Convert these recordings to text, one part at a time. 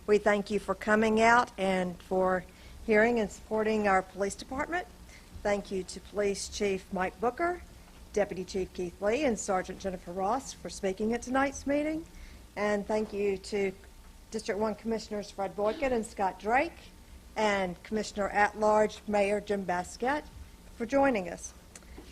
We thank you for coming out and for hearing and supporting our police department. Thank you to Police Chief Mike Booker, Deputy Chief Keith Lee, and Sergeant Jennifer Ross for speaking at tonight's meeting. And thank you to District 1 Commissioners Fred Boykin and Scott Drake, and Commissioner at-large Mayor Jim Baskett for joining us.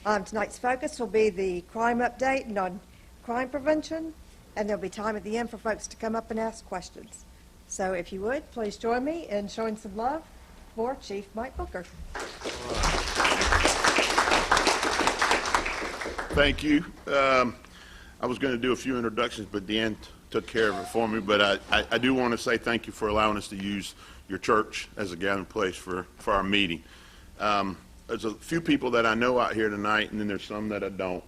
Tonight's focus will be the crime update and on crime prevention, and there'll be time at the end for folks to come up and ask questions. So if you would, please join me in showing some love for Chief Mike Booker. Thank you. I was going to do a few introductions, but Deanne took care of it for me. But I do want to say thank you for allowing us to use your church as a gathering place for our meeting. There's a few people that I know out here tonight, and then there's some that I don't.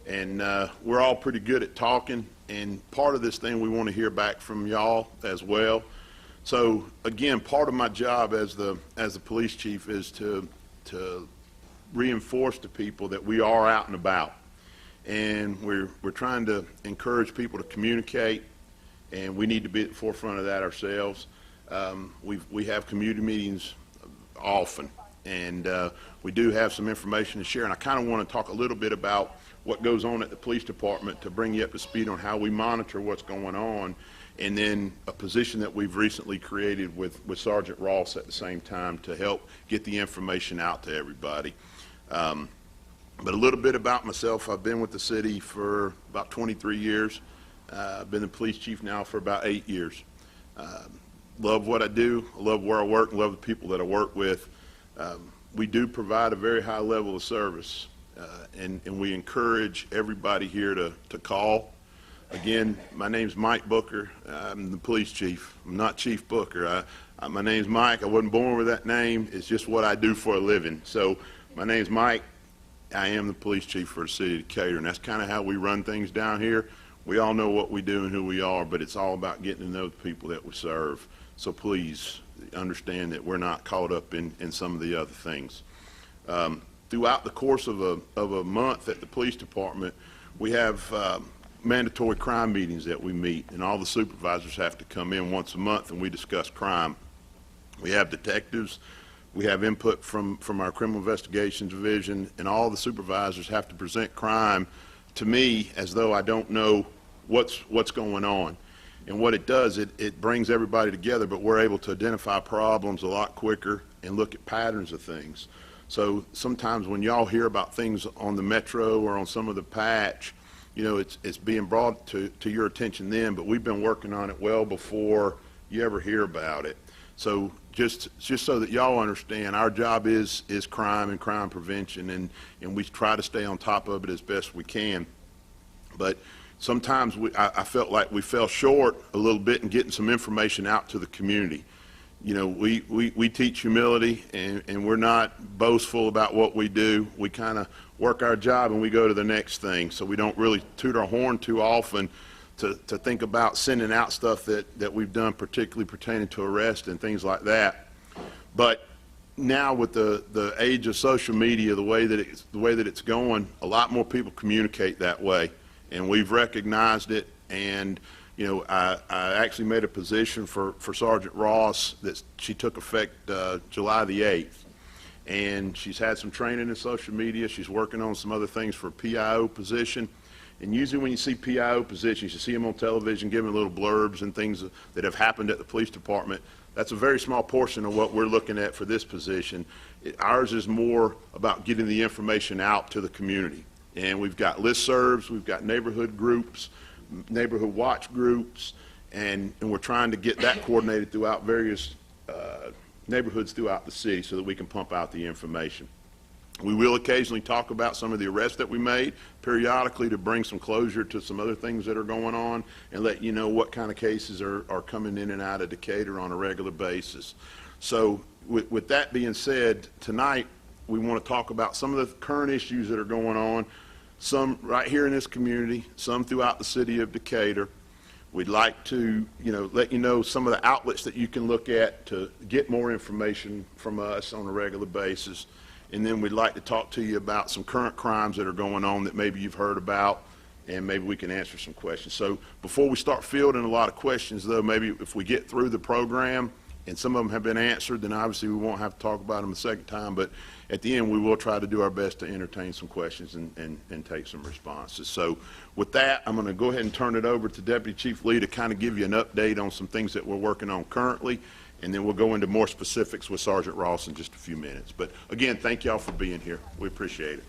And we're all pretty good at talking, and part of this thing we want to hear back from y'all as well. So again, part of my job as the police chief is to reinforce to people that we are out and about, and we're trying to encourage people to communicate, and we need to be at the forefront of that ourselves. We have community meetings often, and we do have some information to share, and I kind of want to talk a little bit about what goes on at the police department to bring you up to speed on how we monitor what's going on, and then a position that we've recently created with Sergeant Ross at the same time to help get the information out to everybody. But a little bit about myself. I've been with the city for about 23 years. I've been the police chief now for about 8 years. Love what I do. I love where I work and love the people that I work with. We do provide a very high level of service, and we encourage everybody here to call. Again, my name's Mike Booker. I'm the police chief. I'm not Chief Booker. My name's Mike. I wasn't born with that name. It's just what I do for a living. So my name's Mike. I am the police chief for the city of Decatur, and that's kind of how we run things down here. We all know what we do and who we are, but it's all about getting to know the people that we serve. So please understand that we're not caught up in some of the other things. Throughout the course of a month at the police department, we have mandatory crime meetings that we meet, and all the supervisors have to come in once a month, and we discuss crime. We have detectives. We have input from our criminal investigations division, and all the supervisors have to present crime to me as though I don't know what's going on. And what it does, it brings everybody together, but we're able to identify problems a lot quicker and look at patterns of things. So sometimes when y'all hear about things on the metro or on some of the patch, you know, it's being brought to your attention then, but we've been working on it well before you ever hear about it. So just so that y'all understand, our job is crime and crime prevention, and we try to stay on top of it as best we can. But sometimes I felt like we fell short a little bit in getting some information out to the community. You know, we teach humility, and we're not boastful about what we do. We kind of work our job and we go to the next thing. So we don't really toot our horn too often to think about sending out stuff that we've done, particularly pertaining to arrest and things like that. But now with the age of social media, the way that it's going, a lot more people communicate that way, and we've recognized it. And you know, I actually made a position for Sergeant Ross that she took effect July the 8th. And she's had some training in social media. She's working on some other things for a PIO position. And usually when you see PIO positions, you see them on television giving little blurbs and things that have happened at the police department. That's a very small portion of what we're looking at for this position. Ours is more about getting the information out to the community. And we've got listservs, we've got neighborhood groups, neighborhood watch groups, and we're trying to get that coordinated throughout various neighborhoods throughout the city so that we can pump out the information. We will occasionally talk about some of the arrests that we made periodically to bring some closure to some other things that are going on and let you know what kind of cases are coming in and out of Decatur on a regular basis. So with that being said, tonight we want to talk about some of the current issues that are going on, some right here in this community, some throughout the city of Decatur. We'd like to, let you know some of the outlets that you can look at to get more information from us on a regular basis. And then we'd like to talk to you about some current crimes that are going on that maybe you've heard about, and maybe we can answer some questions. So before we start fielding a lot of questions, though, maybe if we get through the program and some of them have been answered, then obviously we won't have to talk about them a second time. But at the end, we will try to do our best to entertain some questions and take some responses. So with that, I'm going to go ahead and turn it over to Deputy Chief Lee to kind of give you an update on some things that we're working on currently, and then we'll go into more specifics with Sergeant Ross in just a few minutes. But again, thank y'all for being here. We appreciate it.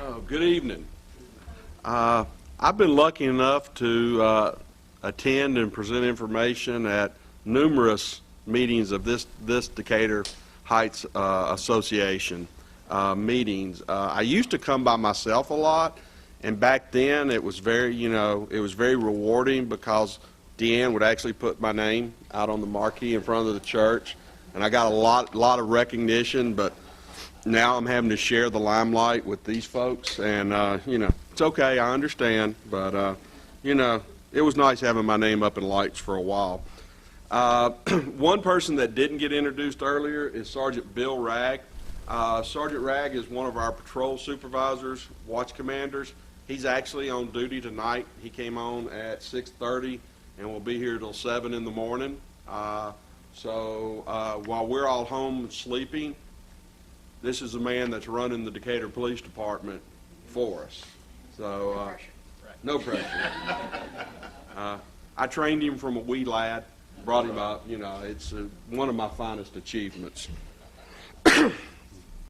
Oh, good evening. I've been lucky enough to attend and present information at numerous meetings of this Decatur Heights Association meetings. I used to come by myself a lot, and back then it was very, it was very rewarding because Deanne would actually put my name out on the marquee in front of the church, and I got a lot of recognition. But now I'm having to share the limelight with these folks, and it's okay, I understand, but it was nice having my name up in lights for a while. One person that didn't get introduced earlier is Sergeant Bill Ragg. Sergeant Ragg is one of our patrol supervisors, watch commanders. He's actually on duty tonight. He came on at 6:30 and will be here till 7 in the morning. So while we're all home sleeping, this is a man that's running the Decatur Police Department for us. So no pressure. I trained him from a wee lad, brought him up. It's one of my finest achievements.